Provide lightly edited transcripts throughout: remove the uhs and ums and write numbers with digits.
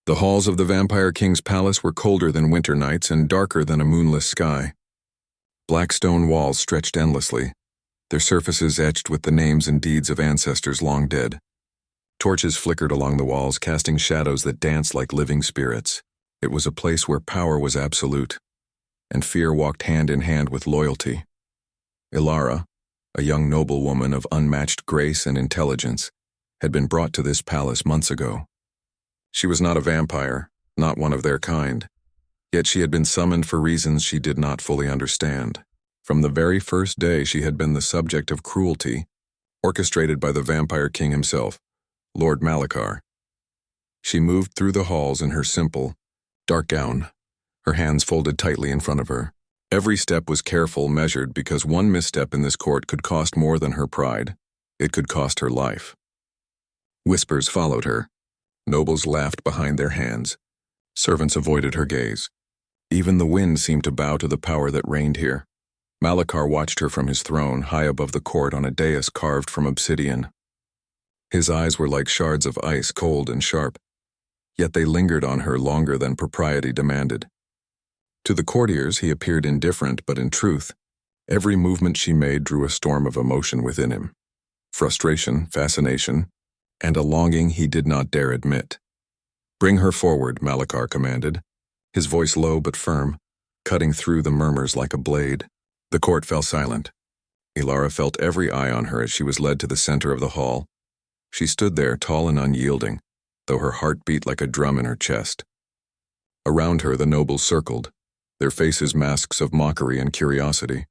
The halls of the Vampire King's palace were colder than winter nights and darker than a moonless sky. Black stone walls stretched endlessly, their surfaces etched with the names and deeds of ancestors long dead. Torches flickered along the walls, casting shadows that danced like living spirits. It was a place where power was absolute, and fear walked hand in hand with loyalty. Ilara, a young noblewoman of unmatched grace and intelligence, had been brought to this palace months ago. She was not a vampire, not one of their kind, yet she had been summoned for reasons she did not fully understand. From the very first day, she had been the subject of cruelty, orchestrated by the Vampire King himself, Lord Malachar. She moved through the halls in her simple, dark gown, her hands folded tightly in front of her. Every step was careful, measured, because one misstep in this court could cost more than her pride. It could cost her life. Whispers followed her. Nobles laughed behind their hands. Servants avoided her gaze. Even the wind seemed to bow to the power that reigned here. Malachar watched her from his throne, high above the court on a dais carved from obsidian. His eyes were like shards of ice, cold and sharp, yet they lingered on her longer than propriety demanded. To the courtiers he appeared indifferent, but in truth, every movement she made drew a storm of emotion within him. Frustration, fascination, and a longing he did not dare admit. "Bring her forward," Malachar commanded, his voice low but firm, cutting through the murmurs like a blade. The court fell silent. Ilara felt every eye on her as she was led to the center of the hall. She stood there, tall and unyielding, though her heart beat like a drum in her chest. Around her the nobles circled, their faces masks of mockery and curiosity.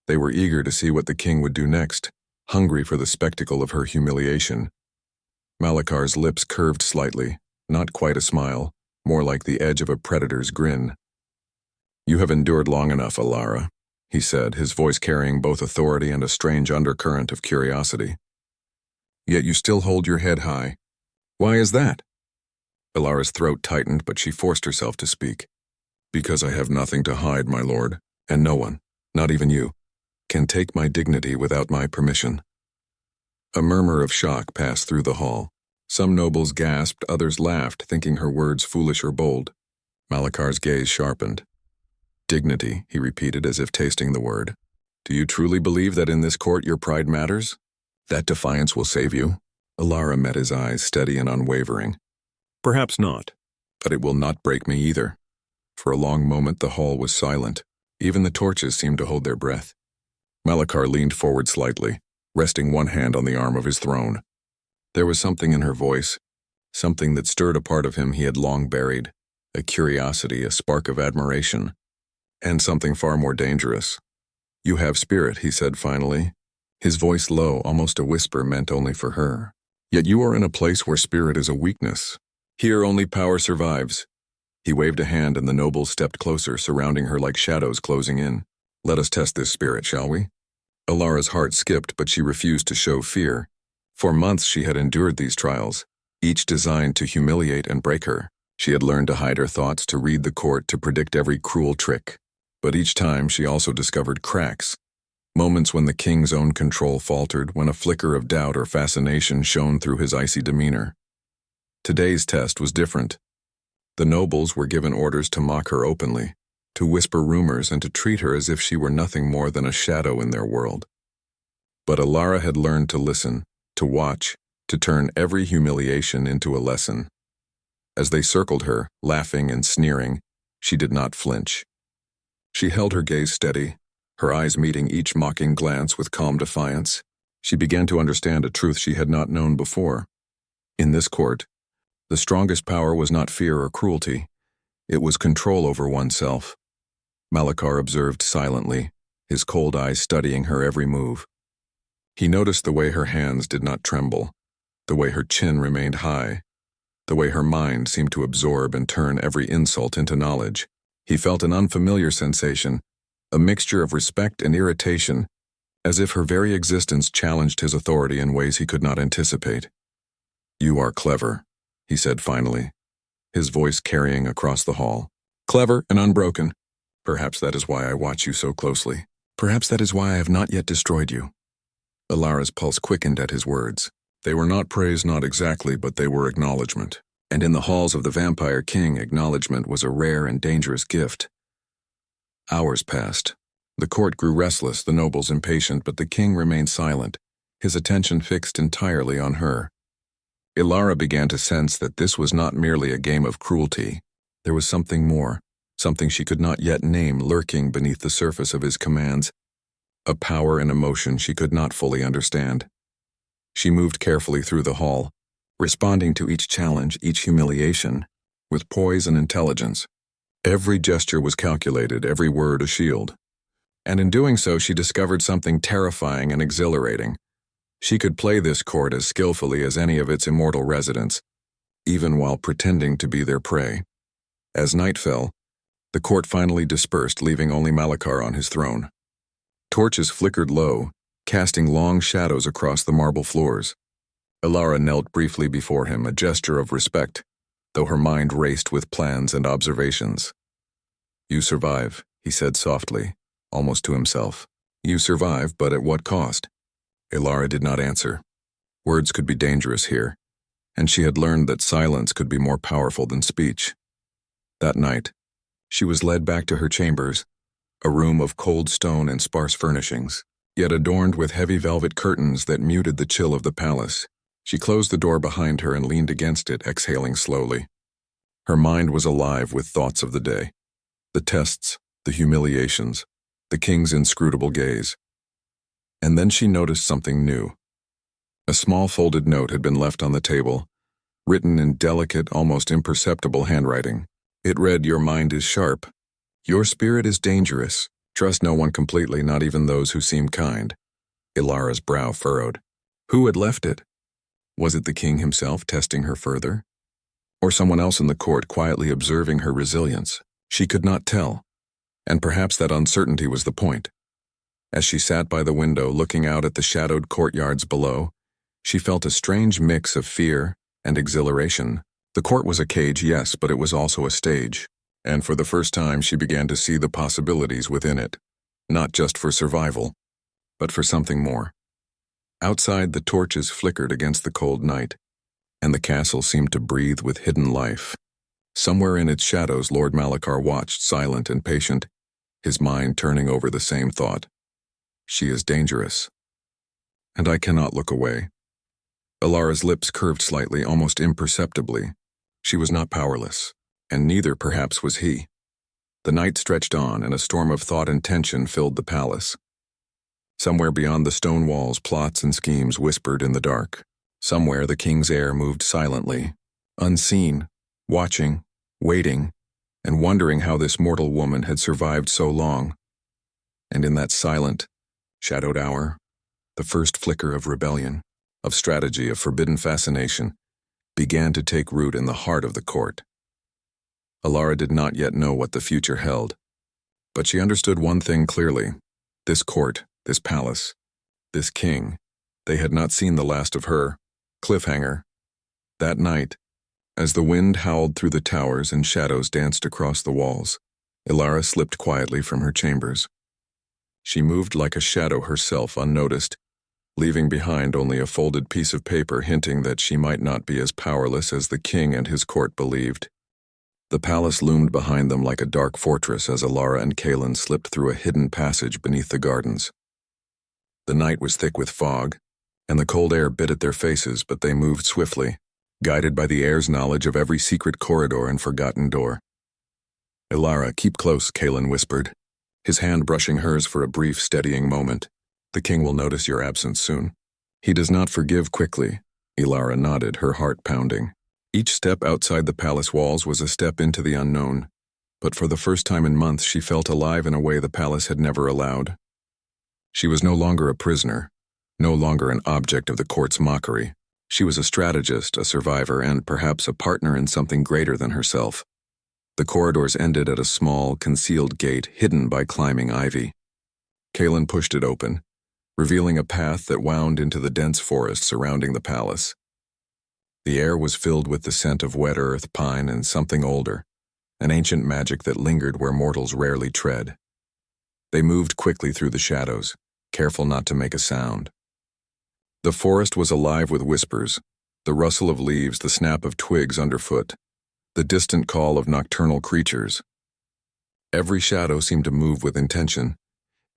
They were eager to see what the king would do next, hungry for the spectacle of her humiliation. Malachar's lips curved slightly, not quite a smile, more like the edge of a predator's grin. "You have endured long enough, Ilara," he said, his voice carrying both authority and a strange undercurrent of curiosity. "Yet you still hold your head high. Why is that?" Ilara's throat tightened, but she forced herself to speak. "Because I have nothing to hide, my lord, and no one, not even you, can take my dignity without my permission." A murmur of shock passed through the hall. Some nobles gasped, others laughed, thinking her words foolish or bold. Malachar's gaze sharpened. "Dignity," he repeated as if tasting the word. "Do you truly believe that in this court your pride matters? That defiance will save you?" Ilara met his eyes, steady and unwavering. "Perhaps not, but it will not break me either." For a long moment the hall was silent. Even the torches seemed to hold their breath. Malachar leaned forward slightly, resting one hand on the arm of his throne. There was something in her voice, something that stirred a part of him he had long buried, a curiosity, a spark of admiration, and something far more dangerous. "You have spirit," he said finally, his voice low, almost a whisper meant only for her. "Yet you are in a place where spirit is a weakness. Here only power survives." He waved a hand and the nobles stepped closer, surrounding her like shadows closing in. "Let us test this spirit, shall we?" Ilara's heart skipped, but she refused to show fear. For months she had endured these trials, each designed to humiliate and break her. She had learned to hide her thoughts, to read the court, to predict every cruel trick. But each time she also discovered cracks, moments when the king's own control faltered, when a flicker of doubt or fascination shone through his icy demeanor. Today's test was different. The nobles were given orders to mock her openly, to whisper rumors and to treat her as if she were nothing more than a shadow in their world. But Ilara had learned to listen, to watch, to turn every humiliation into a lesson. As they circled her, laughing and sneering, she did not flinch. She held her gaze steady, her eyes meeting each mocking glance with calm defiance. She began to understand a truth she had not known before. In this court, the strongest power was not fear or cruelty. It was control over oneself. Malachar observed silently, his cold eyes studying her every move. He noticed the way her hands did not tremble, the way her chin remained high, the way her mind seemed to absorb and turn every insult into knowledge. He felt an unfamiliar sensation, a mixture of respect and irritation, as if her very existence challenged his authority in ways he could not anticipate. "You are clever," he said finally, his voice carrying across the hall. "Clever and unbroken. Perhaps that is why I watch you so closely. Perhaps that is why I have not yet destroyed you." Ilara's pulse quickened at his words. They were not praise, not exactly, but they were acknowledgement. and in the halls of the Vampire King, acknowledgement was a rare and dangerous gift. Hours passed. The court grew restless, the nobles impatient, but the king remained silent, his attention fixed entirely on her. Ilara began to sense that this was not merely a game of cruelty. There was something more, something she could not yet name lurking beneath the surface of his commands, a power and emotion she could not fully understand. She moved carefully through the hall, responding to each challenge, each humiliation, with poise and intelligence. Every gesture was calculated, every word a shield. And in doing so, she discovered something terrifying and exhilarating. She could play this court as skillfully as any of its immortal residents, even while pretending to be their prey. As night fell, the court finally dispersed, leaving only Malachar on his throne. Torches flickered low, casting long shadows across the marble floors. Ilara knelt briefly before him, a gesture of respect, though her mind raced with plans and observations. "You survive," he said softly, almost to himself. "You survive, but at what cost?" Ilara did not answer. Words could be dangerous here, and she had learned that silence could be more powerful than speech. That night, she was led back to her chambers, a room of cold stone and sparse furnishings, yet adorned with heavy velvet curtains that muted the chill of the palace. She closed the door behind her and leaned against it, exhaling slowly. Her mind was alive with thoughts of the day. The tests, the humiliations, the king's inscrutable gaze. And then she noticed something new. A small folded note had been left on the table, written in delicate, almost imperceptible handwriting. It read, "Your mind is sharp. Your spirit is dangerous. Trust no one completely, not even those who seem kind." Ilara's brow furrowed. Who had left it? Was it the king himself testing her further? Or someone else in the court quietly observing her resilience? She could not tell, and perhaps that uncertainty was the point. As she sat by the window looking out at the shadowed courtyards below, she felt a strange mix of fear and exhilaration. The court was a cage, yes, but it was also a stage, and for the first time she began to see the possibilities within it, not just for survival, but for something more. Outside, the torches flickered against the cold night, and the castle seemed to breathe with hidden life. Somewhere in its shadows, Lord Malachar watched, silent and patient, his mind turning over the same thought. She is dangerous, and I cannot look away. Ilara's lips curved slightly, almost imperceptibly. She was not powerless, and neither perhaps was he. The night stretched on, and a storm of thought and tension filled the palace. Somewhere beyond the stone walls, plots and schemes whispered in the dark. Somewhere the king's heir moved silently, unseen, watching, waiting, and wondering how this mortal woman had survived so long. And in that silent, shadowed hour, the first flicker of rebellion, of strategy, of forbidden fascination, began to take root in the heart of the court. Ilara did not yet know what the future held, but she understood one thing clearly. This court, this palace, this king, they had not seen the last of her. Cliffhanger. That night, as the wind howled through the towers and shadows danced across the walls, Ilara slipped quietly from her chambers. She moved like a shadow herself, unnoticed, leaving behind only a folded piece of paper hinting that she might not be as powerless as the king and his court believed. The palace loomed behind them like a dark fortress as Ilara and Kaelin slipped through a hidden passage beneath the gardens. The night was thick with fog, and the cold air bit at their faces, but they moved swiftly, guided by the heir's knowledge of every secret corridor and forgotten door. "Ilara, keep close," Kaelin whispered, his hand brushing hers for a brief, steadying moment. "The king will notice your absence soon. He does not forgive quickly." Ilara nodded, her heart pounding. Each step outside the palace walls was a step into the unknown, but for the first time in months she felt alive in a way the palace had never allowed. She was no longer a prisoner, no longer an object of the court's mockery. She was a strategist, a survivor, and perhaps a partner in something greater than herself. The corridors ended at a small, concealed gate hidden by climbing ivy. Kaelin pushed it open, revealing a path that wound into the dense forest surrounding the palace. The air was filled with the scent of wet earth, pine, and something older, an ancient magic that lingered where mortals rarely tread. They moved quickly through the shadows, careful not to make a sound. The forest was alive with whispers, The rustle of leaves, the snap of twigs underfoot, the distant call of nocturnal creatures. Every shadow seemed to move with intention.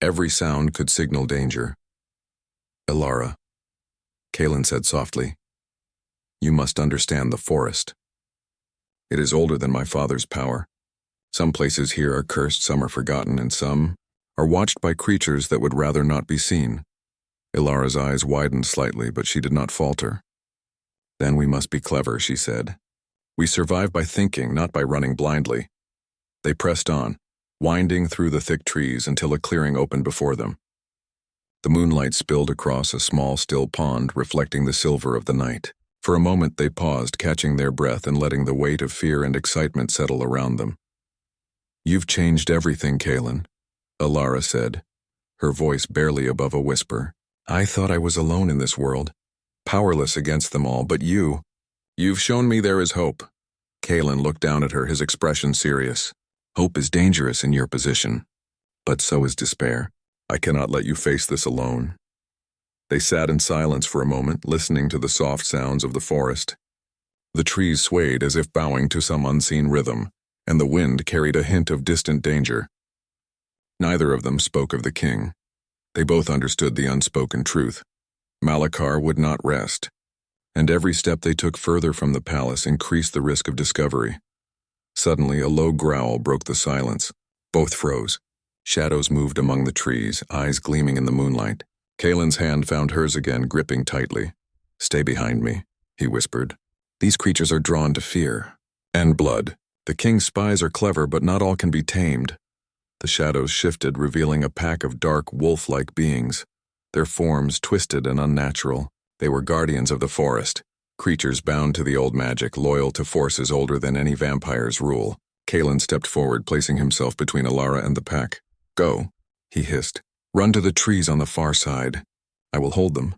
Every sound could signal danger. "Elara," Kaelin said softly, "you must understand the forest. It is older than my father's power. Some places here are cursed, some are forgotten, and some are watched by creatures that would rather not be seen." Ilara's eyes widened slightly, but she did not falter. "Then we must be clever," she said. "We survive by thinking, not by running blindly." They pressed on, winding through the thick trees until a clearing opened before them. The moonlight spilled across a small, still pond, reflecting the silver of the night. For a moment they paused, catching their breath and letting the weight of fear and excitement settle around them. "You've changed everything, Kaelin," Elara said, her voice barely above a whisper. "I thought I was alone in this world, powerless against them all, but you've shown me there is hope." Kaelin looked down at her, his expression serious. "Hope is dangerous in your position, but so is despair. I cannot let you face this alone." They sat in silence for a moment, listening to the soft sounds of the forest. The trees swayed as if bowing to some unseen rhythm, and the wind carried a hint of distant danger. Neither of them spoke of the king. They both understood the unspoken truth. Malachar would not rest, and every step they took further from the palace increased the risk of discovery. Suddenly, a low growl broke the silence. Both froze. Shadows moved among the trees, eyes gleaming in the moonlight. Kaelin's hand found hers again, gripping tightly. "Stay behind me," he whispered. "These creatures are drawn to fear and blood. The king's spies are clever, but not all can be tamed." The shadows shifted, revealing a pack of dark, wolf-like beings. Their forms twisted and unnatural. They were guardians of the forest, creatures bound to the old magic, loyal to forces older than any vampire's rule. Kaelin stepped forward, placing himself between Elara and the pack. "Go," he hissed. "Run to the trees on the far side. I will hold them."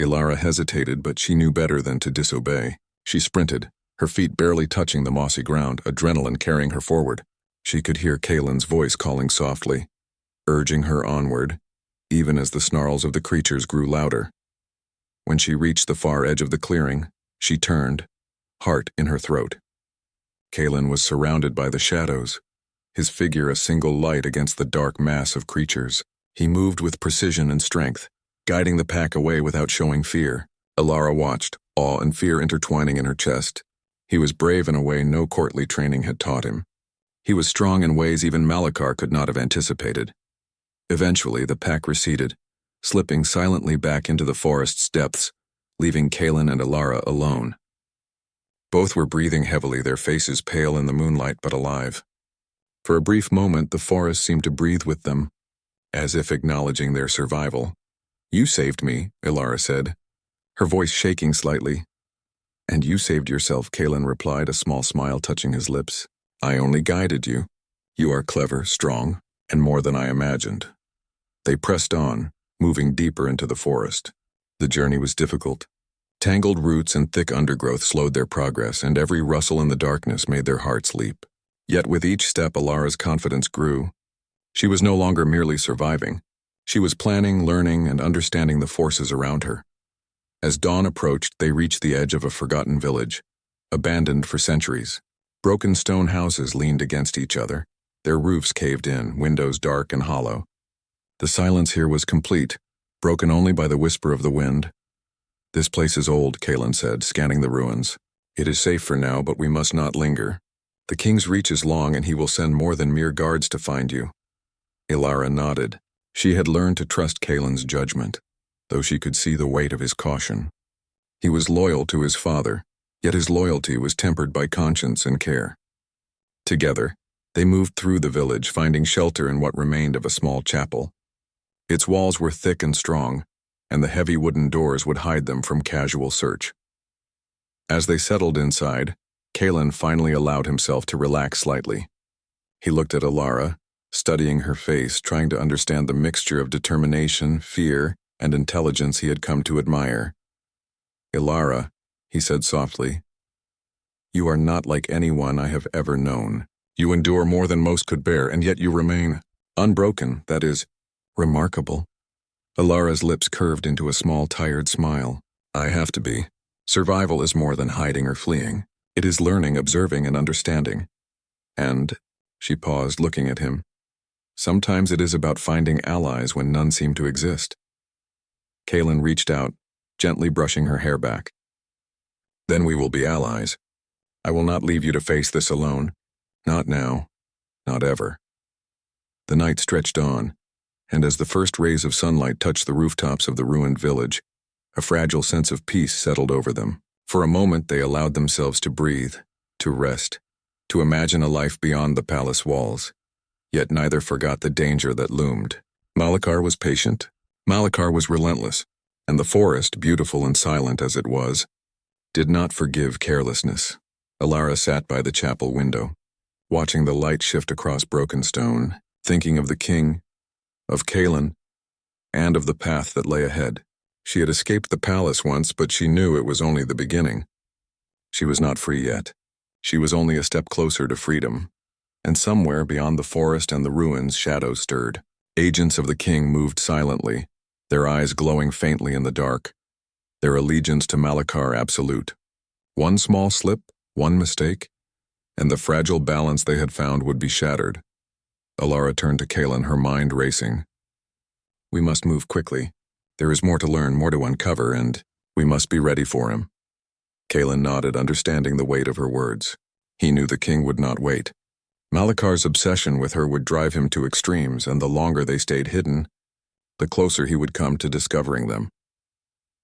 Elara hesitated, but she knew better than to disobey. She sprinted, her feet barely touching the mossy ground, adrenaline carrying her forward. She could hear Kaelin's voice calling softly, urging her onward, even as the snarls of the creatures grew louder. When she reached the far edge of the clearing, she turned, heart in her throat. Kaelin was surrounded by the shadows, his figure a single light against the dark mass of creatures. He moved with precision and strength, guiding the pack away without showing fear. Elara watched, awe and fear intertwining in her chest. He was brave in a way no courtly training had taught him. He was strong in ways even Malachar could not have anticipated. Eventually, the pack receded, slipping silently back into the forest's depths, leaving Kaelin and Elara alone. Both were breathing heavily, their faces pale in the moonlight but alive. For a brief moment, the forest seemed to breathe with them, as if acknowledging their survival. "You saved me," Elara said, her voice shaking slightly. "And you saved yourself," Kaelin replied, a small smile touching his lips. "I only guided you. You are clever, strong, and more than I imagined." They pressed on, moving deeper into the forest. The journey was difficult. Tangled roots and thick undergrowth slowed their progress, and every rustle in the darkness made their hearts leap. Yet with each step, Elara's confidence grew. She was no longer merely surviving. She was planning, learning, and understanding the forces around her. As dawn approached, they reached the edge of a forgotten village, abandoned for centuries. Broken stone houses leaned against each other, their roofs caved in, windows dark and hollow. The silence here was complete, broken only by the whisper of the wind. "This place is old," Kaelin said, scanning the ruins. "It is safe for now, but we must not linger. The king's reach is long, and he will send more than mere guards to find you." Elara nodded. She had learned to trust Kaelin's judgment, though she could see the weight of his caution. He was loyal to his father, yet his loyalty was tempered by conscience and care. Together, they moved through the village, finding shelter in what remained of a small chapel. Its walls were thick and strong, and the heavy wooden doors would hide them from casual search. As they settled inside, Kaelin finally allowed himself to relax slightly. He looked at Elara, studying her face, trying to understand the mixture of determination, fear, and intelligence he had come to admire. "Elara," he said softly, "you are not like anyone I have ever known. You endure more than most could bear, and yet you remain unbroken, that is, remarkable." Elara's lips curved into a small, tired smile. "I have to be. Survival is more than hiding or fleeing. It is learning, observing, and understanding. And, she paused, looking at him, sometimes it is about finding allies when none seem to exist. Kaelin reached out, gently brushing her hair back. Then we will be allies. I will not leave you to face this alone. Not now. Not ever. The night stretched on, and as the first rays of sunlight touched the rooftops of the ruined village, a fragile sense of peace settled over them. For a moment they allowed themselves to breathe, to rest, to imagine a life beyond the palace walls. Yet neither forgot the danger that loomed. Malachar was patient. Malachar was relentless, and the forest, beautiful and silent as it was, did not forgive carelessness. Alara sat by the chapel window, watching the light shift across broken stone, thinking of the king, of Kaelin, and of the path that lay ahead. She had escaped the palace once, but she knew it was only the beginning. She was not free yet. She was only a step closer to freedom. And somewhere beyond the forest and the ruins, shadows stirred. Agents of the king moved silently, their eyes glowing faintly in the dark, their allegiance to Malachar absolute. One small slip, one mistake, and the fragile balance they had found would be shattered. Alara turned to Kaelin, her mind racing. We must move quickly. There is more to learn, more to uncover, and we must be ready for him. Kaelin nodded, understanding the weight of her words. He knew the king would not wait. Malachar's obsession with her would drive him to extremes, and the longer they stayed hidden, the closer he would come to discovering them.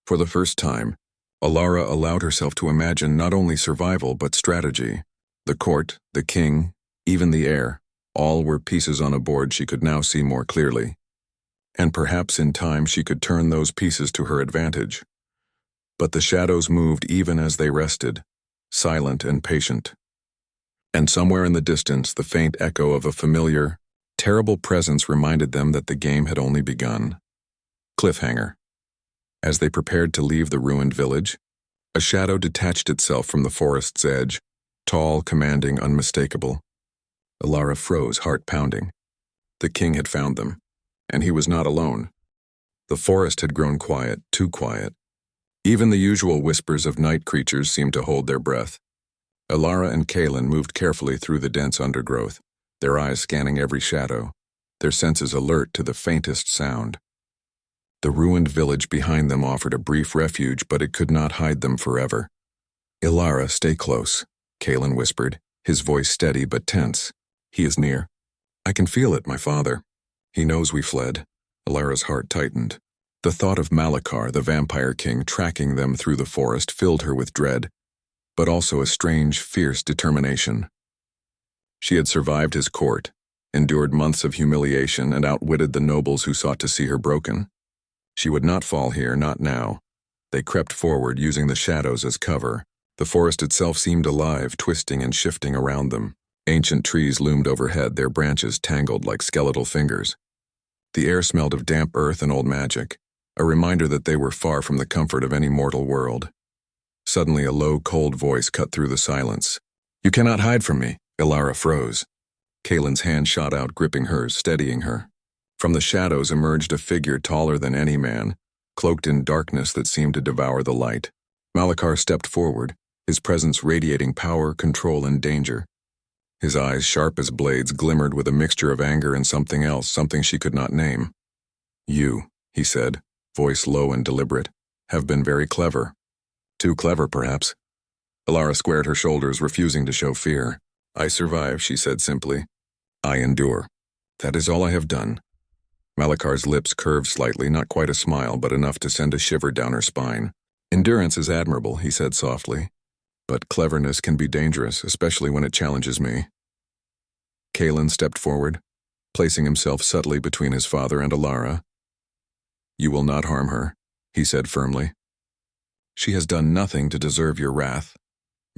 For the first time, Alara allowed herself to imagine not only survival but strategy. The court, the king, even the heir, all were pieces on a board she could now see more clearly. And perhaps in time she could turn those pieces to her advantage. But the shadows moved even as they rested, silent and patient. And somewhere in the distance, the faint echo of a familiar, terrible presence reminded them that the game had only begun. Cliffhanger. As they prepared to leave the ruined village, a shadow detached itself from the forest's edge, tall, commanding, unmistakable. Alara froze, heart pounding. The king had found them, and he was not alone. The forest had grown quiet, too quiet. Even the usual whispers of night creatures seemed to hold their breath. Alara and Kaelin moved carefully through the dense undergrowth, their eyes scanning every shadow, their senses alert to the faintest sound. The ruined village behind them offered a brief refuge, but it could not hide them forever. Alara, stay close, Kaelin whispered, his voice steady but tense. He is near. I can feel it, my father. He knows we fled. Alara's heart tightened. The thought of Malachar, the vampire king, tracking them through the forest filled her with dread, but also a strange, fierce determination. She had survived his court, endured months of humiliation, and outwitted the nobles who sought to see her broken. She would not fall here, not now. They crept forward, using the shadows as cover. The forest itself seemed alive, twisting and shifting around them. Ancient trees loomed overhead, their branches tangled like skeletal fingers. The air smelled of damp earth and old magic, a reminder that they were far from the comfort of any mortal world. Suddenly, a low, cold voice cut through the silence. You cannot hide from me. Alara froze. Kaelin's hand shot out, gripping hers, steadying her. From the shadows emerged a figure taller than any man, cloaked in darkness that seemed to devour the light. Malachar stepped forward, his presence radiating power, control, and danger. His eyes, sharp as blades, glimmered with a mixture of anger and something else, something she could not name. You, he said, voice low and deliberate, have been very clever. Too clever, perhaps. Alara squared her shoulders, refusing to show fear. I survive, she said simply. I endure. That is all I have done. Malachar's lips curved slightly, not quite a smile, but enough to send a shiver down her spine. Endurance is admirable, he said softly. But cleverness can be dangerous, especially when it challenges me. Kaelin stepped forward, placing himself subtly between his father and Alara. You will not harm her, he said firmly. She has done nothing to deserve your wrath.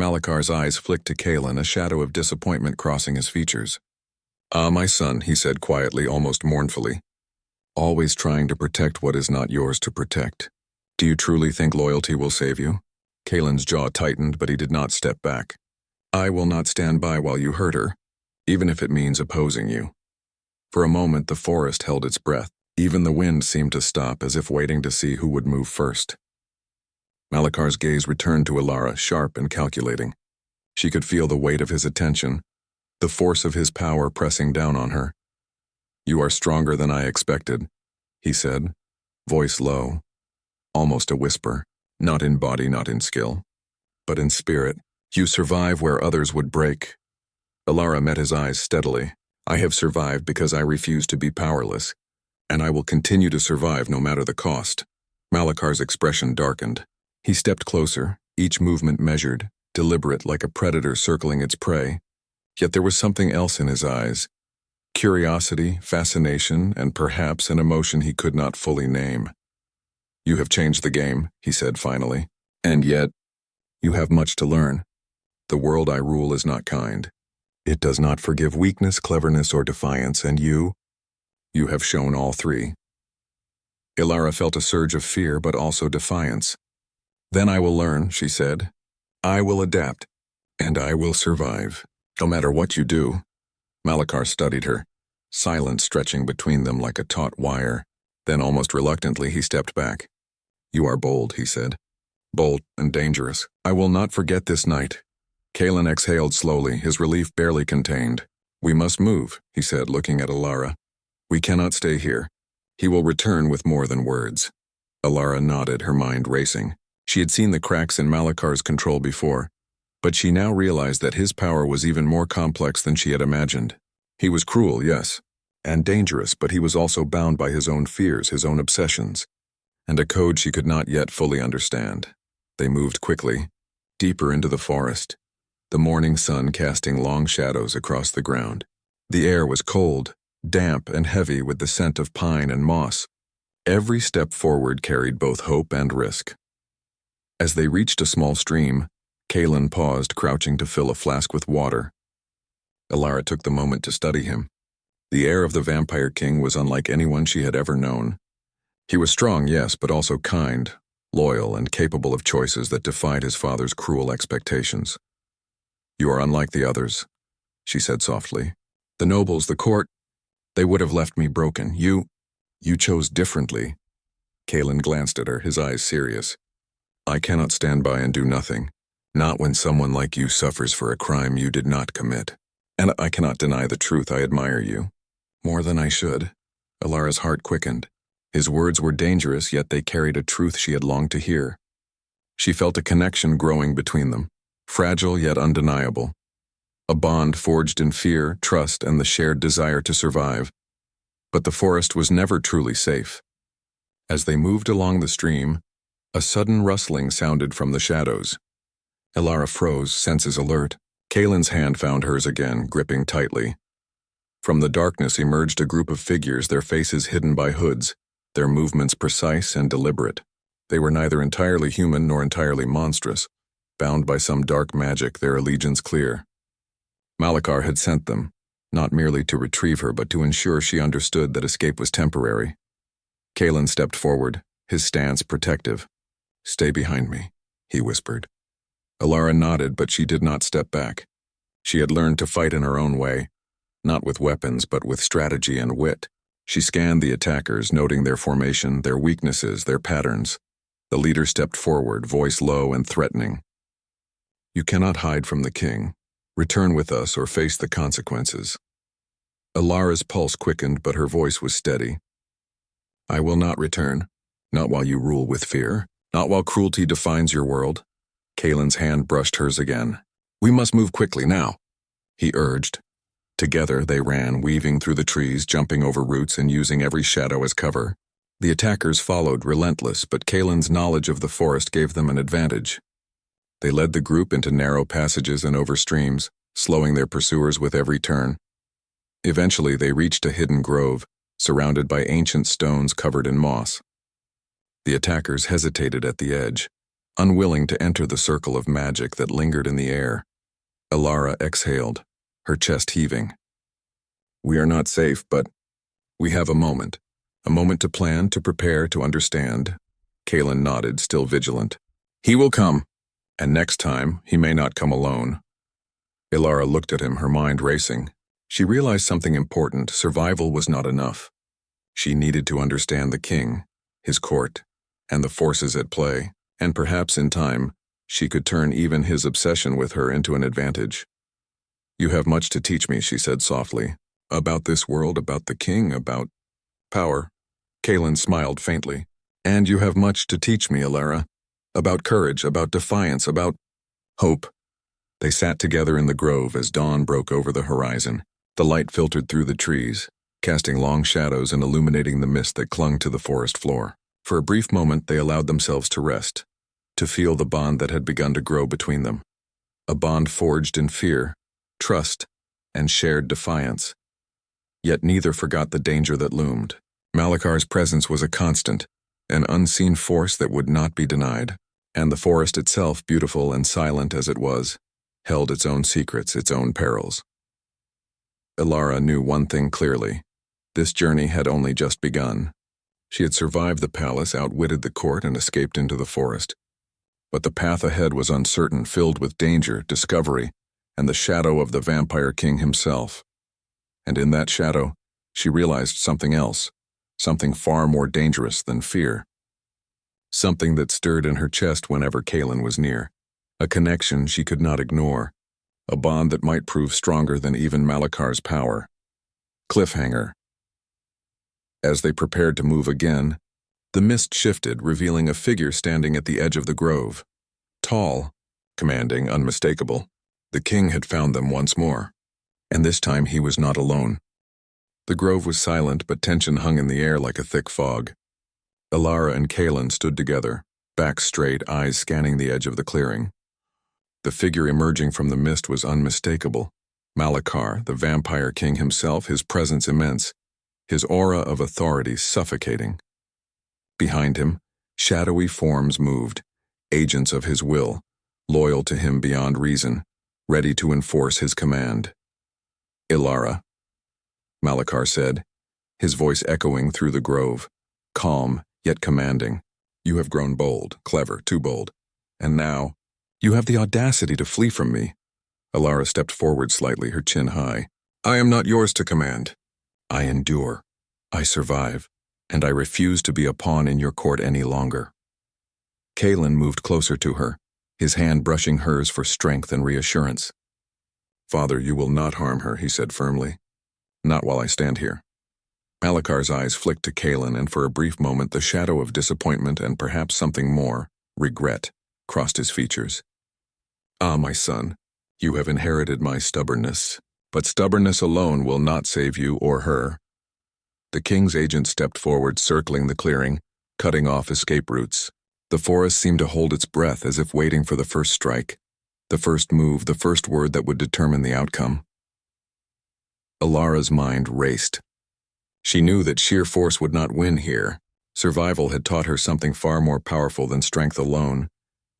Malachar's eyes flicked to Kaelin, a shadow of disappointment crossing his features. Ah, my son, he said quietly, almost mournfully. Always trying to protect what is not yours to protect. Do you truly think loyalty will save you? Kaelin's jaw tightened, but he did not step back. I will not stand by while you hurt her, even if it means opposing you. For a moment, the forest held its breath. Even the wind seemed to stop, as if waiting to see who would move first. Malakar's gaze returned to Elara, sharp and calculating. She could feel the weight of his attention, the force of his power pressing down on her. "You are stronger than I expected," he said, voice low, almost a whisper, "not in body, not in skill, but in spirit. You survive where others would break." Elara met his eyes steadily. "I have survived because I refuse to be powerless, and I will continue to survive no matter the cost." Malakar's expression darkened. He stepped closer, each movement measured, deliberate like a predator circling its prey. Yet there was something else in his eyes. Curiosity, fascination, and perhaps an emotion he could not fully name. "You have changed the game," he said finally. "And yet, you have much to learn. The world I rule is not kind. It does not forgive weakness, cleverness, or defiance, and you have shown all three." Elara felt a surge of fear, but also defiance. "Then I will learn," she said. "I will adapt, and I will survive, no matter what you do." Malakar studied her, silence stretching between them like a taut wire. Then almost reluctantly he stepped back. "You are bold," he said. "Bold and dangerous. I will not forget this night." Kalen exhaled slowly, his relief barely contained. "We must move," he said, looking at Elara. "We cannot stay here. He will return with more than words." Elara nodded, her mind racing. She had seen the cracks in Malakar's control before, but she now realized that his power was even more complex than she had imagined. He was cruel, yes, and dangerous, but he was also bound by his own fears, his own obsessions, and a code she could not yet fully understand. They moved quickly, deeper into the forest, the morning sun casting long shadows across the ground. The air was cold, damp, and heavy with the scent of pine and moss. Every step forward carried both hope and risk. As they reached a small stream, Kalen paused, crouching to fill a flask with water. Elara took the moment to study him. The heir of the Vampire King was unlike anyone she had ever known. He was strong, yes, but also kind, loyal, and capable of choices that defied his father's cruel expectations. "You are unlike the others," she said softly. "The nobles, the court, they would have left me broken. You chose differently." Kalen glanced at her, his eyes serious. "I cannot stand by and do nothing. Not when someone like you suffers for a crime you did not commit. And I cannot deny the truth. I admire you. More than I should." Elara's heart quickened. His words were dangerous, yet they carried a truth she had longed to hear. She felt a connection growing between them, fragile yet undeniable. A bond forged in fear, trust, and the shared desire to survive. But the forest was never truly safe. As they moved along the stream, a sudden rustling sounded from the shadows. Elara froze, senses alert. Kalen's hand found hers again, gripping tightly. From the darkness emerged a group of figures, their faces hidden by hoods, their movements precise and deliberate. They were neither entirely human nor entirely monstrous, bound by some dark magic, their allegiance clear. Malakar had sent them, not merely to retrieve her, but to ensure she understood that escape was temporary. Kalen stepped forward, his stance protective. "Stay behind me," he whispered. Elara nodded, but she did not step back. She had learned to fight in her own way, not with weapons, but with strategy and wit. She scanned the attackers, noting their formation, their weaknesses, their patterns. The leader stepped forward, voice low and threatening. "You cannot hide from the king. Return with us or face the consequences." Elara's pulse quickened, but her voice was steady. "I will not return. Not while you rule with fear. Not while cruelty defines your world." Kalen's hand brushed hers again. "We must move quickly now," he urged. Together they ran, weaving through the trees, jumping over roots and using every shadow as cover. The attackers followed, relentless, but Kalen's knowledge of the forest gave them an advantage. They led the group into narrow passages and over streams, slowing their pursuers with every turn. Eventually they reached a hidden grove, surrounded by ancient stones covered in moss. The attackers hesitated at the edge, unwilling to enter the circle of magic that lingered in the air. Elara exhaled, her chest heaving. "We are not safe, but we have a moment to plan, to prepare, to understand." Kalen nodded, still vigilant. "He will come, and next time he may not come alone." Elara looked at him, her mind racing. She realized something important. Survival was not enough. She needed to understand the king, his court, and the forces at play. And perhaps in time, she could turn even his obsession with her into an advantage. "You have much to teach me," she said softly. "About this world, about the king, about power." Kaelin smiled faintly. "And you have much to teach me, Alara. About courage, about defiance, about hope." They sat together in the grove as dawn broke over the horizon. The light filtered through the trees, casting long shadows and illuminating the mist that clung to the forest floor. For a brief moment they allowed themselves to rest, to feel the bond that had begun to grow between them. A bond forged in fear, trust, and shared defiance. Yet neither forgot the danger that loomed. Malakar's presence was a constant, an unseen force that would not be denied. And the forest itself, beautiful and silent as it was, held its own secrets, its own perils. Alara knew one thing clearly. This journey had only just begun. She had survived the palace, outwitted the court, and escaped into the forest. But the path ahead was uncertain, filled with danger, discovery, and the shadow of the vampire king himself. And in that shadow, she realized something else, something far more dangerous than fear. Something that stirred in her chest whenever Kaelin was near. A connection she could not ignore. A bond that might prove stronger than even Malakar's power. Cliffhanger. As they prepared to move again, the mist shifted, revealing a figure standing at the edge of the grove. Tall, commanding, unmistakable. The king had found them once more. And this time he was not alone. The grove was silent, but tension hung in the air like a thick fog. Alara and Kaelin stood together, backs straight, eyes scanning the edge of the clearing. The figure emerging from the mist was unmistakable. Malakar, the vampire king himself, his presence immense, his aura of authority suffocating. Behind him, shadowy forms moved, agents of his will, loyal to him beyond reason, ready to enforce his command. "Ilara," Malakar said, his voice echoing through the grove, calm yet commanding. "You have grown bold, clever, too bold. And now, you have the audacity to flee from me." Alara stepped forward slightly, her chin high. "I am not yours to command. I endure. I survive. And I refuse to be a pawn in your court any longer." Kaelin moved closer to her, his hand brushing hers for strength and reassurance. "Father, you will not harm her," he said firmly. "Not while I stand here." Malakar's eyes flicked to Kaelin, and for a brief moment the shadow of disappointment and perhaps something more, regret, crossed his features. "Ah, my son, you have inherited my stubbornness, but stubbornness alone will not save you or her." The king's agent stepped forward, circling the clearing, cutting off escape routes. The forest seemed to hold its breath as if waiting for the first strike, the first move, the first word that would determine the outcome. Alara's mind raced. She knew that sheer force would not win here. Survival had taught her something far more powerful than strength alone: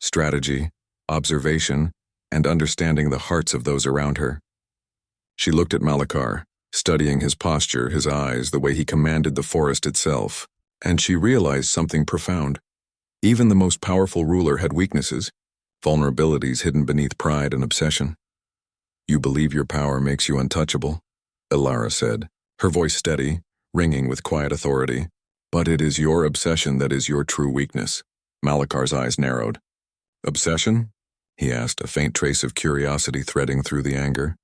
strategy, observation, and understanding the hearts of those around her. She looked at Malakar, studying his posture, his eyes, the way he commanded the forest itself, and she realized something profound. Even the most powerful ruler had weaknesses, vulnerabilities hidden beneath pride and obsession. "You believe your power makes you untouchable," Alara said, her voice steady, ringing with quiet authority. "But it is your obsession that is your true weakness." Malakar's eyes narrowed. "Obsession?" he asked, a faint trace of curiosity threading through the anger.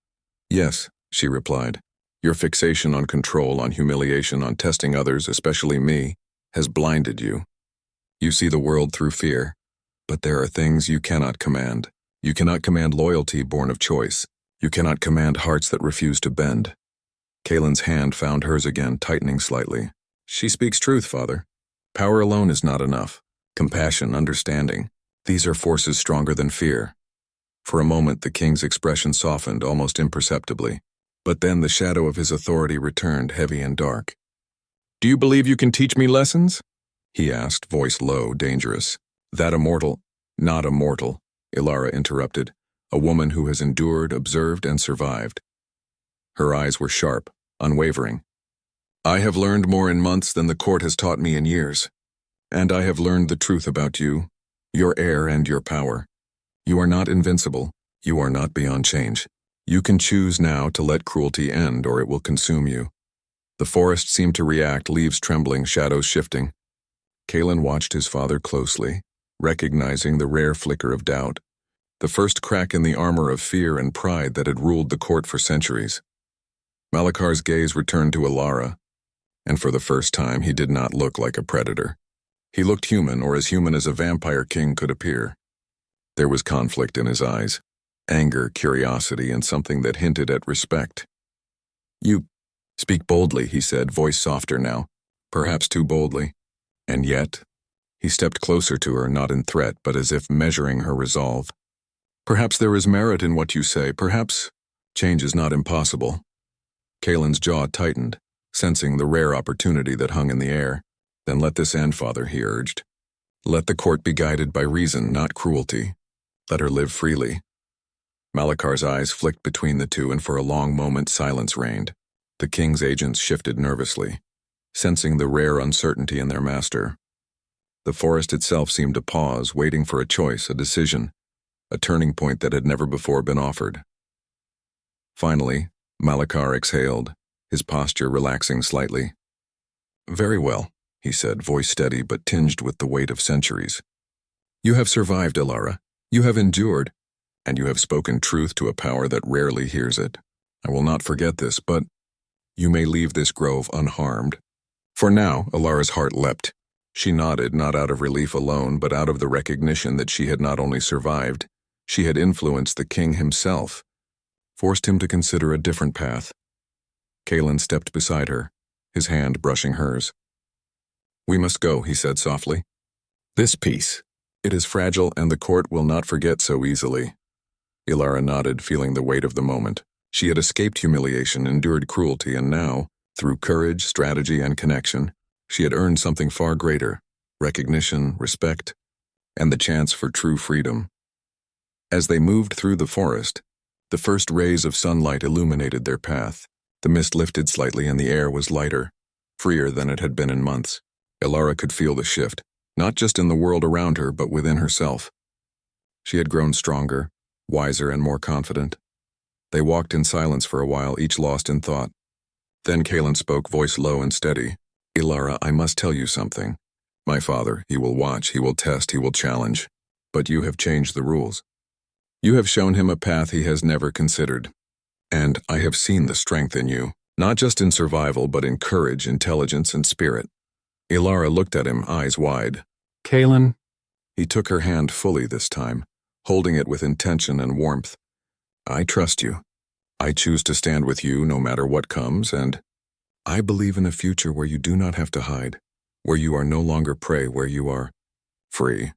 "Yes," she replied. "Your fixation on control, on humiliation, on testing others, especially me, has blinded you. You see the world through fear, but there are things you cannot command. You cannot command loyalty born of choice. You cannot command hearts that refuse to bend." Kaelin's hand found hers again, tightening slightly. "She speaks truth, Father. Power alone is not enough. Compassion, understanding, these are forces stronger than fear." For a moment the king's expression softened almost imperceptibly, but then the shadow of his authority returned, heavy and dark. "Do you believe you can teach me lessons?" he asked, voice low, dangerous. "That immortal—" "Not immortal," Alara interrupted, "a woman who has endured, observed, and survived." Her eyes were sharp, unwavering. "I have learned more in months than the court has taught me in years. And I have learned the truth about you, your heir and your power. You are not invincible. You are not beyond change. You can choose now to let cruelty end, or it will consume you." The forest seemed to react, leaves trembling, shadows shifting. Kaelin watched his father closely, recognizing the rare flicker of doubt, the first crack in the armor of fear and pride that had ruled the court for centuries. Malakar's gaze returned to Alara, and for the first time he did not look like a predator. He looked human, or as human as a vampire king could appear. There was conflict in his eyes, anger, curiosity, and something that hinted at respect. "You speak boldly," he said, voice softer now, perhaps too boldly. And yet, he stepped closer to her, not in threat, but as if measuring her resolve. "Perhaps there is merit in what you say. Perhaps change is not impossible." Kaelin's jaw tightened, sensing the rare opportunity that hung in the air. "Then let this end, Father," he urged. "Let the court be guided by reason, not cruelty. Let her live freely." Malakar's eyes flicked between the two, and for a long moment silence reigned. The king's agents shifted nervously, sensing the rare uncertainty in their master. The forest itself seemed to pause, waiting for a choice, a decision, a turning point that had never before been offered. Finally, Malakar exhaled, his posture relaxing slightly. "Very well," he said, voice steady but tinged with the weight of centuries. "You have survived, Alara. You have endured, and you have spoken truth to a power that rarely hears it. I will not forget this, but you may leave this grove unharmed." For now, Alara's heart leapt. She nodded, not out of relief alone, but out of the recognition that she had not only survived, she had influenced the king himself, forced him to consider a different path. Kaelin stepped beside her, his hand brushing hers. "We must go," he said softly. "This peace. It is fragile, and the court will not forget so easily." Alara nodded, feeling the weight of the moment. She had escaped humiliation, endured cruelty, and now, through courage, strategy, and connection, she had earned something far greater: recognition, respect, and the chance for true freedom. As they moved through the forest, the first rays of sunlight illuminated their path. The mist lifted slightly and the air was lighter, freer than it had been in months. Alara could feel the shift, not just in the world around her, but within herself. She had grown stronger, wiser, and more confident. They walked in silence for a while, each lost in thought. Then Kaelin spoke, voice low and steady. "Alara, I must tell you something. My father, he will watch, he will test, he will challenge. But you have changed the rules. You have shown him a path he has never considered. And I have seen the strength in you, not just in survival, but in courage, intelligence, and spirit." Alara looked at him, eyes wide. "Kaelin?" He took her hand fully this time, holding it with intention and warmth. "I trust you. I choose to stand with you no matter what comes, and I believe in a future where you do not have to hide, where you are no longer prey, where you are free."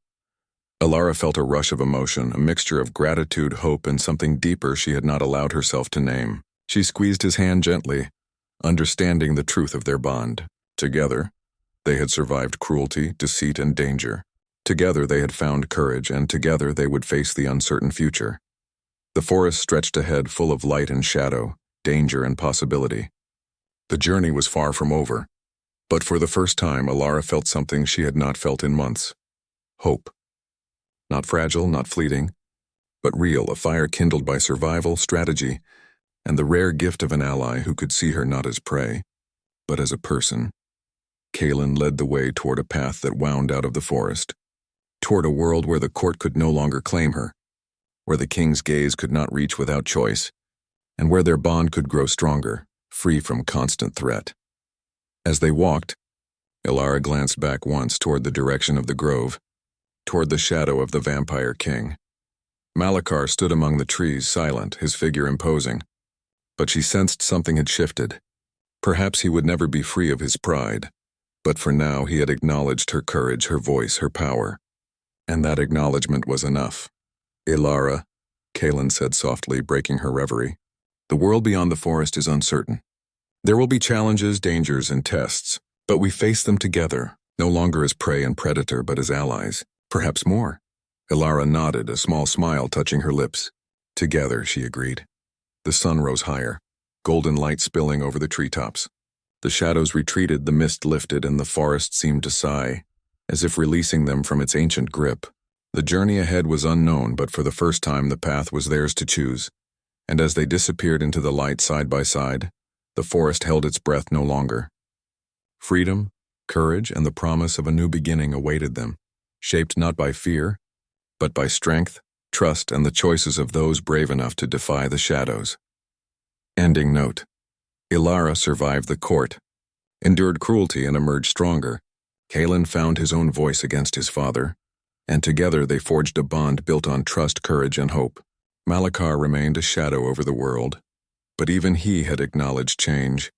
Alara felt a rush of emotion, a mixture of gratitude, hope, and something deeper she had not allowed herself to name. She squeezed his hand gently, understanding the truth of their bond. Together, they had survived cruelty, deceit, and danger. Together they had found courage, and together they would face the uncertain future. The forest stretched ahead, full of light and shadow, danger and possibility. The journey was far from over, but for the first time Alara felt something she had not felt in months. Hope. Not fragile, not fleeting, but real, a fire kindled by survival, strategy, and the rare gift of an ally who could see her not as prey, but as a person. Kaelin led the way toward a path that wound out of the forest, toward a world where the court could no longer claim her, where the king's gaze could not reach without choice, and where their bond could grow stronger, free from constant threat. As they walked, Alara glanced back once toward the direction of the grove, toward the shadow of the vampire king. Malakar stood among the trees, silent, his figure imposing. But she sensed something had shifted. Perhaps he would never be free of his pride, but for now he had acknowledged her courage, her voice, her power. And that acknowledgement was enough. "Alara," Kaelin said softly, breaking her reverie, "the world beyond the forest is uncertain. There will be challenges, dangers, and tests, but we face them together, no longer as prey and predator, but as allies. Perhaps more." Alara nodded, a small smile touching her lips. "Together," she agreed. The sun rose higher, golden light spilling over the treetops. The shadows retreated, the mist lifted, and the forest seemed to sigh, as if releasing them from its ancient grip. The journey ahead was unknown, but for the first time the path was theirs to choose. And as they disappeared into the light side by side, the forest held its breath no longer. Freedom, courage, and the promise of a new beginning awaited them. shaped not by fear, but by strength, trust, and the choices of those brave enough to defy the shadows. Ending note. Ilara survived the court, endured cruelty, and emerged stronger. Kaelin found his own voice against his father, and together they forged a bond built on trust, courage, and hope. Malachar remained a shadow over the world, but even he had acknowledged change,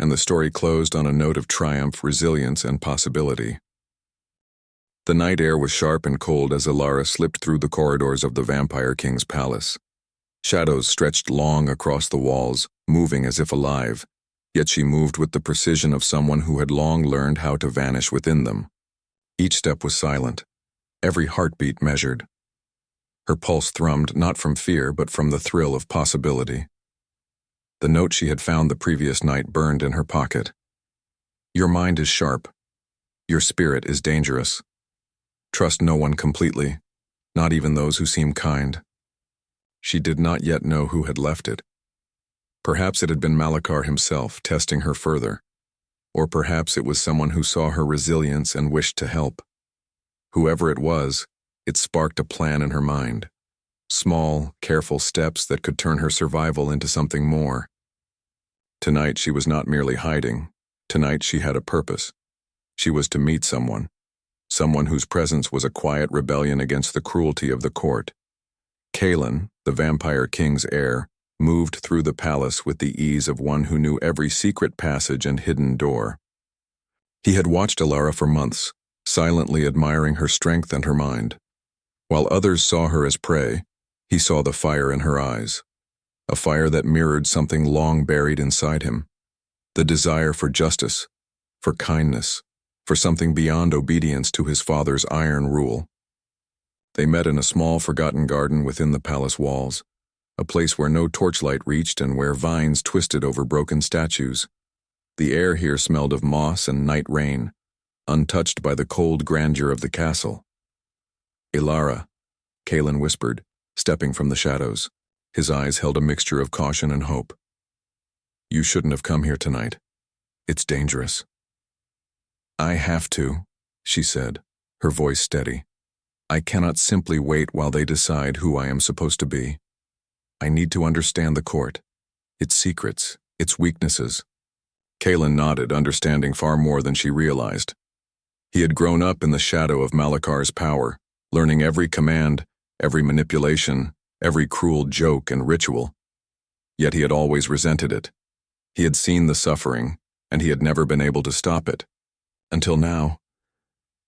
and the story closed on a note of triumph, resilience, and possibility. The night air was sharp and cold as Ilara slipped through the corridors of the Vampire King's palace. Shadows stretched long across the walls, moving as if alive, yet she moved with the precision of someone who had long learned how to vanish within them. Each step was silent, every heartbeat measured. Her pulse thrummed not from fear but from the thrill of possibility. The note she had found the previous night burned in her pocket. Your mind is sharp. Your spirit is dangerous. Trust no one completely, not even those who seem kind. She did not yet know who had left it. Perhaps it had been Malachar himself, testing her further. Or perhaps it was someone who saw her resilience and wished to help. Whoever it was, it sparked a plan in her mind. Small, careful steps that could turn her survival into something more. Tonight she was not merely hiding. Tonight she had a purpose. She was to meet someone. Someone whose presence was a quiet rebellion against the cruelty of the court. Kaelin, the Vampire King's heir, moved through the palace with the ease of one who knew every secret passage and hidden door. He had watched Ilara for months, silently admiring her strength and her mind. While others saw her as prey, he saw the fire in her eyes, a fire that mirrored something long buried inside him, the desire for justice, for kindness, for something beyond obedience to his father's iron rule. They met in a small, forgotten garden within the palace walls, a place where no torchlight reached and where vines twisted over broken statues. The air here smelled of moss and night rain, untouched by the cold grandeur of the castle. Ilara, Kaelin whispered, stepping from the shadows. His eyes held a mixture of caution and hope. You shouldn't have come here tonight. It's dangerous. I have to, she said, her voice steady. I cannot simply wait while they decide who I am supposed to be. I need to understand the court, its secrets, its weaknesses. Kaelin nodded, understanding far more than she realized. He had grown up in the shadow of Malachar's power, learning every command, every manipulation, every cruel joke and ritual. Yet he had always resented it. He had seen the suffering, and he had never been able to stop it. Until now.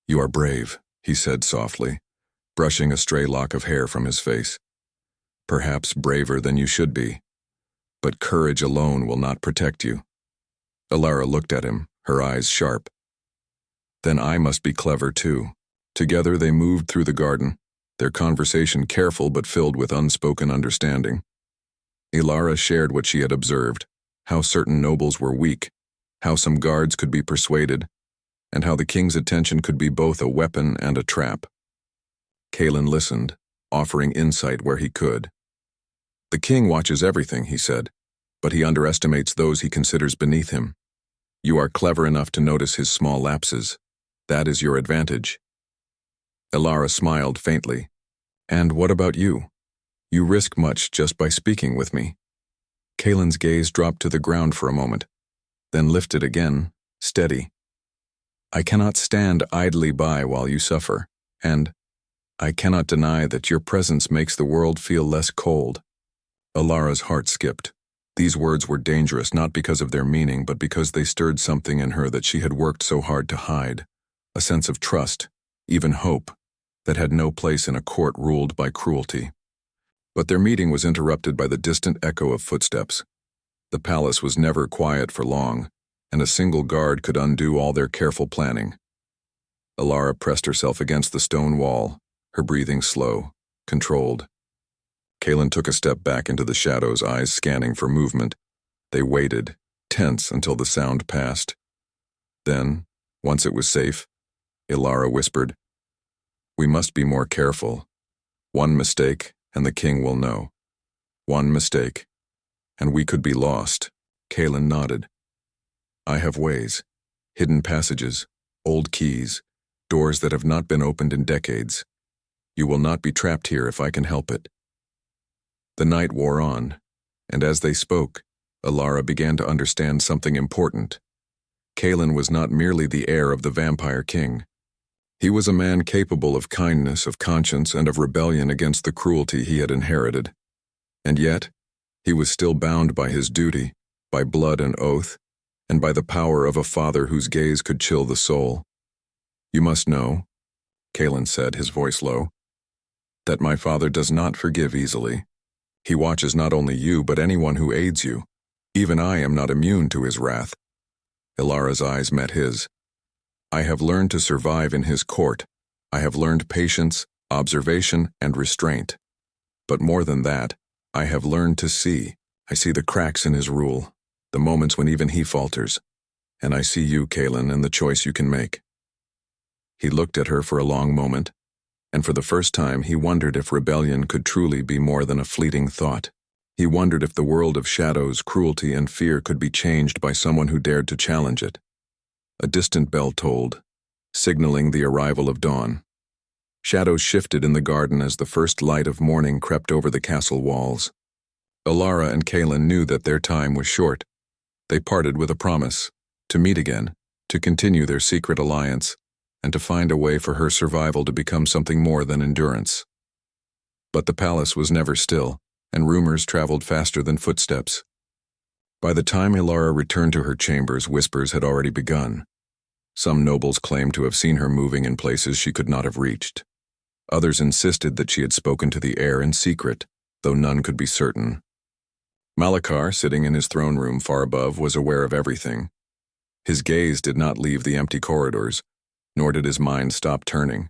You are brave, he said softly, brushing a stray lock of hair from his face. Perhaps braver than you should be. But courage alone will not protect you. Ilara looked at him, her eyes sharp. Then I must be clever too. Together they moved through the garden, their conversation careful but filled with unspoken understanding. Ilara shared what she had observed, how certain nobles were weak, how some guards could be persuaded, and how the king's attention could be both a weapon and a trap. Kaelin listened, offering insight where he could. The king watches everything, he said, but he underestimates those he considers beneath him. You are clever enough to notice his small lapses. That is your advantage. Ilara smiled faintly. And what about you? You risk much just by speaking with me. Kaelin's gaze dropped to the ground for a moment, then lifted again, steady. I cannot stand idly by while you suffer, and I cannot deny that your presence makes the world feel less cold. Ilara's heart skipped. These words were dangerous not because of their meaning, but because they stirred something in her that she had worked so hard to hide, a sense of trust, even hope, that had no place in a court ruled by cruelty. But their meeting was interrupted by the distant echo of footsteps. The palace was never quiet for long, and a single guard could undo all their careful planning. Ilara pressed herself against the stone wall, her breathing slow, controlled. Kaelin took a step back into the shadows, eyes scanning for movement. They waited, tense until the sound passed. Then, once it was safe, Ilara whispered, We must be more careful. One mistake, and the king will know. One mistake, and we could be lost. Kaelin nodded. I have ways, hidden passages, old keys. doors that have not been opened in decades. You will not be trapped here if I can help it." The night wore on, and as they spoke, Alara began to understand something important. Kalen was not merely the heir of the Vampire King. He was a man capable of kindness, of conscience, and of rebellion against the cruelty he had inherited. And yet, he was still bound by his duty, by blood and oath, and by the power of a father whose gaze could chill the soul. "You must know," Kalen said, his voice low, "that my father does not forgive easily. He watches not only you, but anyone who aids you. Even I am not immune to his wrath." Ilara's eyes met his. "I have learned to survive in his court. I have learned patience, observation, and restraint. But more than that, I have learned to see. I see the cracks in his rule, the moments when even he falters. And I see you, Kalen, and the choice you can make." He looked at her for a long moment, and for the first time he wondered if rebellion could truly be more than a fleeting thought. He wondered if the world of shadows, cruelty, and fear could be changed by someone who dared to challenge it. A distant bell tolled, signaling the arrival of dawn. Shadows shifted in the garden as the first light of morning crept over the castle walls. Alara and Kalen knew that their time was short. They parted with a promise to meet again, to continue their secret alliance, and to find a way for her survival to become something more than endurance. But the palace was never still, and rumors traveled faster than footsteps. By the time Ilara returned to her chambers, whispers had already begun. Some nobles claimed to have seen her moving in places she could not have reached. Others insisted that she had spoken to the heir in secret, though none could be certain. Malachar, sitting in his throne room far above, was aware of everything. His gaze did not leave the empty corridors, nor did his mind stop turning.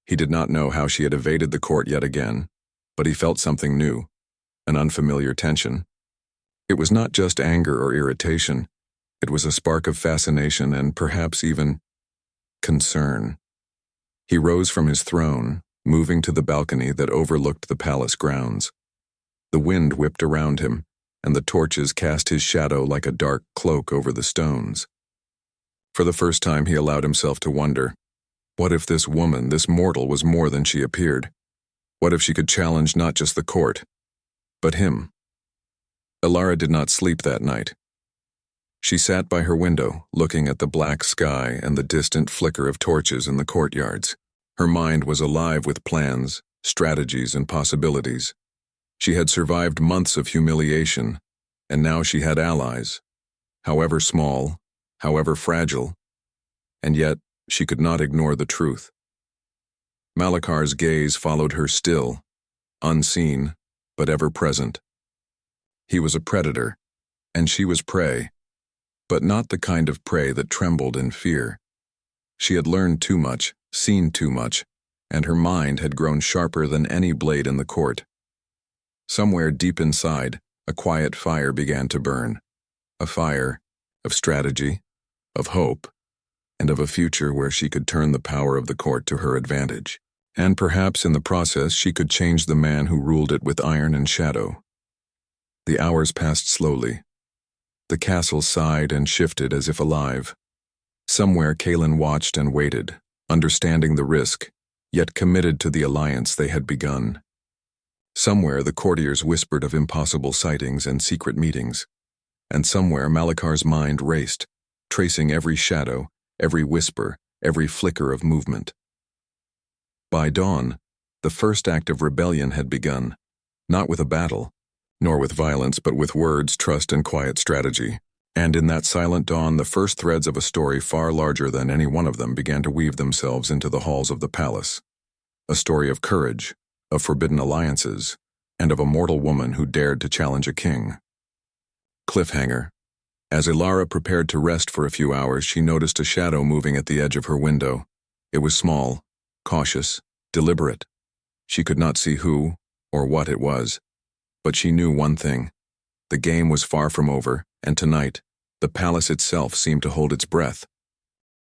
He did not know how she had evaded the court yet again, but he felt something new, an unfamiliar tension. It was not just anger or irritation. It was a spark of fascination and perhaps even concern. He rose from his throne, moving to the balcony that overlooked the palace grounds. The wind whipped around him, and the torches cast his shadow like a dark cloak over the stones. For the first time he allowed himself to wonder, what if this woman, this mortal, was more than she appeared? What if she could challenge not just the court, but him? Ilara did not sleep that night. She sat by her window, looking at the black sky and the distant flicker of torches in the courtyards. Her mind was alive with plans, strategies, and possibilities. She had survived months of humiliation, and now she had allies, however small, however fragile, and yet she could not ignore the truth. Malachar's gaze followed her still, unseen, but ever present. He was a predator, and she was prey, but not the kind of prey that trembled in fear. She had learned too much, seen too much, and her mind had grown sharper than any blade in the court. Somewhere deep inside, a quiet fire began to burn, a fire of strategy, of hope, and of a future where she could turn the power of the court to her advantage. And perhaps in the process she could change the man who ruled it with iron and shadow. The hours passed slowly. The castle sighed and shifted as if alive. Somewhere Kalen watched and waited, understanding the risk, yet committed to the alliance they had begun. Somewhere the courtiers whispered of impossible sightings and secret meetings, and somewhere Malachar's mind raced, tracing every shadow, every whisper, every flicker of movement. By dawn, the first act of rebellion had begun, not with a battle, nor with violence, but with words, trust, and quiet strategy. And in that silent dawn, the first threads of a story far larger than any one of them began to weave themselves into the halls of the palace. A story of courage, of forbidden alliances, and of a mortal woman who dared to challenge a king. Cliffhanger. As Ilara prepared to rest for a few hours, she noticed a shadow moving at the edge of her window. It was small, cautious, deliberate. She could not see who or what it was, but she knew one thing. The game was far from over, and tonight, the palace itself seemed to hold its breath.